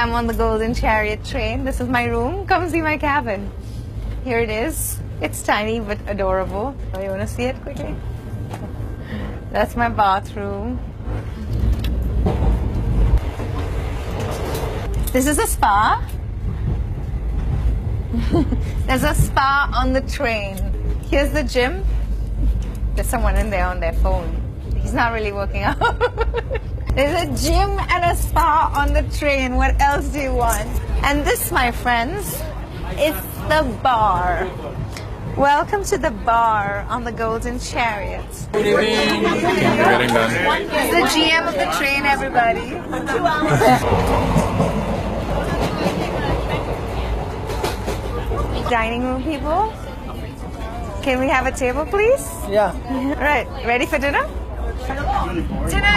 I'm on the Golden Chariot train. This is my room. Come see my cabin. Here it is. It's tiny but adorable. Oh, you want to see it quickly? That's my bathroom. This is a spa. There's a spa on the train. Here's the gym. There's someone in there on their phone. He's not really working out. There's a gym and a spa on the train. What else do you want? And this, my friends, is the bar. Welcome to the bar on the Golden Chariot. Good evening. You're getting done. It's the GM of the train, everybody. Dining room people. Can we have a table, please? Yeah. Right. Ready for dinner? Dinner!